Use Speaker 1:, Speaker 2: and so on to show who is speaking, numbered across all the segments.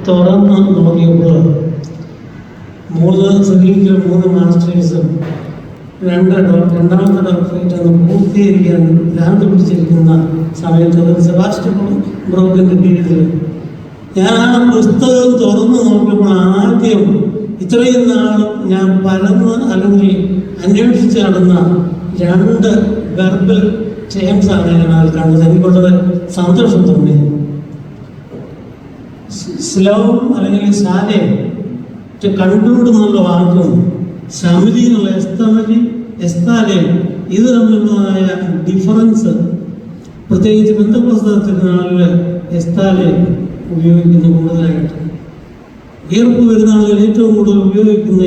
Speaker 1: തുറന്ന് നോക്കിയപ്പോൾ 3 മാസ്റ്റേഴ്സും രണ്ടാമത്തെ ഡോക്ടറേറ്റ് ഒന്ന് പൂർത്തീകരിക്കാൻ ഭ്രാന്ത് പിടിച്ചിരിക്കുന്ന സമയത്ത് സെബാസ്റ്റ്യൻ ബ്രോക്കിൻ്റെ കീഴിൽ ഞാൻ ആ പുസ്തകം തുറന്ന് നോക്കിയപ്പോൾ ആദ്യം ഇത്രയും നാളും ഞാൻ പരന്ന് അല്ലെങ്കിൽ അന്വേഷിച്ച് നടന്ന 2 വെർബൽ ചേംസാണ് ഞാൻ അതിൽ കണ്ടത്. എനിക്ക് വളരെ സന്തോഷം തോന്നി. സ്ലൗം അല്ലെങ്കിൽ സാലേ കൺക്ലൂഡ് എന്നുള്ള വാക്കും ശമലി എന്നുള്ള എസ്താലേ ഇത് തമ്മിലുള്ളതായ ഡിഫറൻസ് പ്രത്യേകിച്ച് പെന്തക്കോസ്ത് തിരുനാളിൽ എസ്താലേ ഉപയോഗിക്കുന്നു കൂടുതലായിട്ട്. ഈർപ്പ് പെരുന്നാളിൽ ഏറ്റവും കൂടുതൽ ഉപയോഗിക്കുന്ന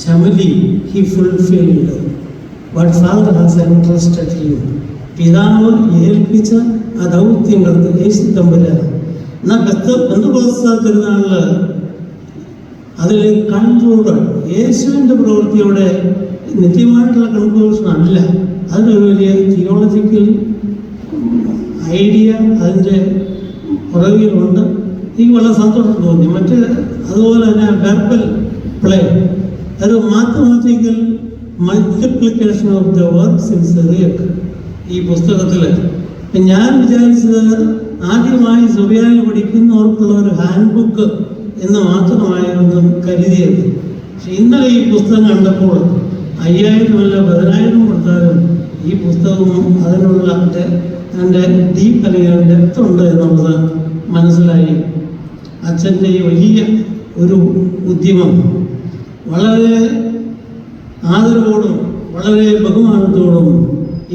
Speaker 1: ശമലി he fulfilled what father has entrusted him. പിതാവ് ഏൽപ്പിച്ച ആ ദൗത്യങ്ങൾക്ക് യേശു തമ്പുരാൻ. എന്നാൽ പെന്തക്കോസ്ത് തിരുനാളിൽ അതിൽ കൺക്ലൂഡ് യേശുവിൻ്റെ പ്രവൃത്തിയുടെ നിത്യമായിട്ടുള്ള കൺക്ലൂഷൻ അല്ല, അതിനൊരു വലിയ തിയോളജിക്കൽ ഐഡിയ അതിൻ്റെ പുറകിലുണ്ട്. എനിക്ക് വളരെ സന്തോഷം തോന്നി. അതുപോലെ തന്നെ വെർബൽ പ്ലേ, അത് mathematical multiplication of the works in Syriac ഈ പുസ്തകത്തിൽ. ഞാൻ വിചാരിച്ചത് ആദ്യമായി സുറിയാനി പഠിക്കുന്നവർക്കുള്ള ഒരു ഹാൻഡ് ബുക്ക് എന്ന് മാത്രമായിരുന്നു കരുതിയത്. പക്ഷെ ഇന്നലെ ഈ പുസ്തകം കണ്ടപ്പോൾ 5000 അല്ല 10000 കൊടുത്താലും ഈ പുസ്തകവും അതിനുള്ള അതിൻ്റെ ഡീപ്പ് അല്ലെങ്കിൽ ഡെപ്ത് ഉണ്ട് എന്നുള്ളത് മനസ്സിലായി. അച്ഛൻ്റെ ഈ വലിയ ഒരു ഉദ്യമം വളരെ ആദരവോടും വളരെ ബഹുമാനത്തോടും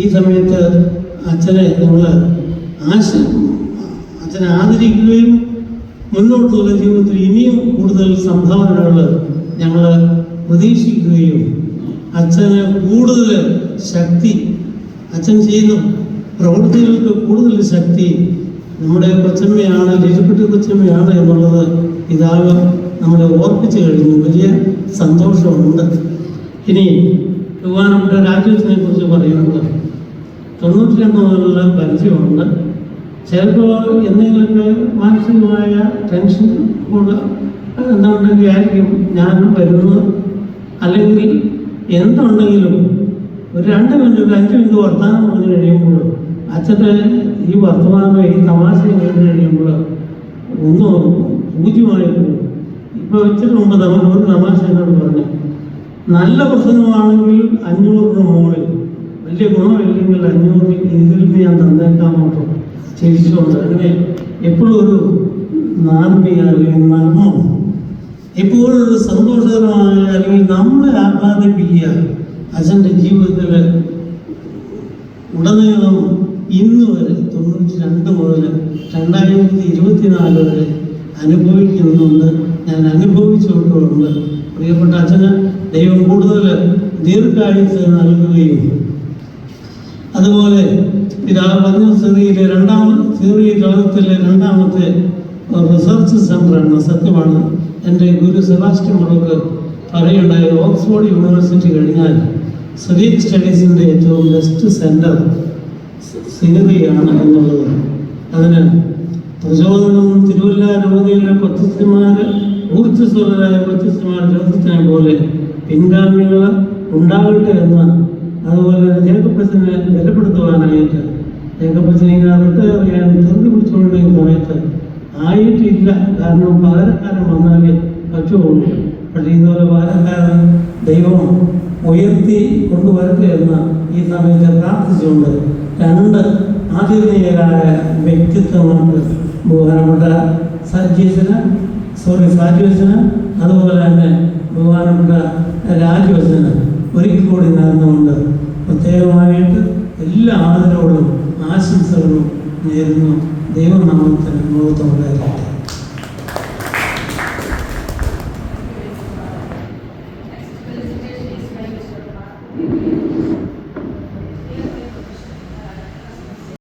Speaker 1: ഈ സമയത്ത് അച്ഛനെ നമ്മൾ അച്ഛനെ ആദരിക്കുകയും മുന്നോട്ടുള്ള ജീവിതത്തിൽ ഇനിയും കൂടുതൽ സംഭാവനകൾ ഞങ്ങൾ പ്രതീക്ഷിക്കുകയും അച്ഛന് കൂടുതൽ ശക്തി, അച്ഛൻ ചെയ്യുന്ന പ്രവൃത്തികൾക്ക് കൂടുതൽ ശക്തി നമ്മുടെ കൊച്ചമ്മയാണ്, ലിജുക്കുട്ടി കൊച്ചമ്മയാണ് എന്നുള്ളത് പിതാവ് നമ്മളെ ഓർപ്പിച്ചു കഴിഞ്ഞു. വലിയ സന്തോഷമുണ്ട്. ഇനി ബഹുമാനപ്പെട്ട രാജുവിനെ കുറിച്ച് പറയുന്നത് 92 മുതലുള്ള പരിചയമുണ്ട്. ചിലപ്പോൾ എന്തെങ്കിലുമൊക്കെ മാനസികമായ ടെൻഷൻ കൂടെ എന്തുണ്ടെങ്കിൽ ആയിരിക്കും ഞാൻ വരുന്നത്. അല്ലെങ്കിൽ എന്തുണ്ടെങ്കിലും ഒരു 2 മിനിറ്റ് 5 മിനിറ്റ് വർത്തമാനം പറഞ്ഞു കഴിയുമ്പോൾ അച്ഛൻ്റെ ഈ വർത്തമാനം ഈ തമാശയും കേട്ട് കഴിയുമ്പോൾ ഒന്ന് പൂജ്യമായി പോകും. ഇപ്പോൾ ഇച്ചിരി മുമ്പ് ഒരു തമാശ എന്നോട് പറഞ്ഞു, നല്ല പ്രസംഗമാണെങ്കിൽ 500 മുകളിൽ, വലിയ ഗുണമില്ലെങ്കിൽ 500 ഇതിൽ ഞാൻ തന്നേക്കാമോട്ടോ ചിരിച്ചുകൊണ്ട്. അങ്ങനെ എപ്പോഴും ഒരു നാർമിക അല്ലെങ്കിൽ നർമ്മം, എപ്പോഴും ഒരു സന്തോഷകരമായ അല്ലെങ്കിൽ നമ്മളെ ആഹ്ലാദിപ്പിക്കുക അച്ഛൻ്റെ ജീവിതത്തിൽ ഉടനീളം ഇന്ന് വരെ 92 മുതൽ 2024 വരെ അനുഭവിക്കുന്നുണ്ട്. ഞാൻ അനുഭവിച്ചുകൊണ്ടുണ്ട്. പ്രിയപ്പെട്ട അച്ഛന് ദൈവം കൂടുതൽ ദീർഘായുസ് നൽകുകയും അതുപോലെ പിതാവ് പറഞ്ഞ സിറിയയിലെ ലോകത്തിലെ 2ാമത്തെ റിസർച്ച് സെൻ്ററാണ്. സത്യമാണ്. എൻ്റെ ഗുരു സെബാസ്റ്റ്യൻ ബ്രോക്ക് പറയുണ്ടായത് ഓക്സ്ഫോർഡ് യൂണിവേഴ്സിറ്റി കഴിഞ്ഞാൽ സിറിയക് സ്റ്റഡീസിൻ്റെ ഏറ്റവും ബെസ്റ്റ് സെൻറ്റർ സിറിയയാണ് എന്നുള്ളത്. അതിന് പ്രചോദനം തിരുവല്ല രൂപതയിലെ ഊർജ്ജസ്വലരായ കൊച്ചുമാർ ജ്യോതിഷനെ പോലെ പിൻഗാമികൾ ഉണ്ടാകട്ടെ എന്ന്, അതുപോലെ ജേക്കബച്ചനെ ബലപ്പെടുത്തുവാനായിട്ട് ജേക്കബച്ചനെ റിട്ടയർ ചെയ്യാൻ ധൃതി പിടിച്ചുകൊണ്ടിരിക്കുന്ന സമയത്ത് ആയിട്ടില്ല. കാരണം പകരക്കാരൻ വന്നാലേ പറ്റുള്ളൂ. പക്ഷേ ഇതുപോലെ പകരക്കാരൻ ദൈവം ഉയർത്തി കൊണ്ടുവരട്ടെ എന്ന് ഈ സമയത്ത് പ്രാർത്ഥിച്ചുകൊണ്ട് 2 ആദരണീയരായ വ്യക്തിത്വങ്ങൾക്ക് ബഹുമാനപ്പെട്ട സാജുവച്ചന്, അതുപോലെ തന്നെ ബഹുമാനപ്പെട്ട രാജുവച്ചന് ഒരിക്കൽ കൂടി നേർന്നുകൊണ്ട് പ്രത്യേകമായിട്ട് എല്ലാ ആദരവുകളും ആശംസകളും നേരുന്നു. ദൈവനാമത്തിന് മഹത്വം ഉണ്ടായിരുന്നു.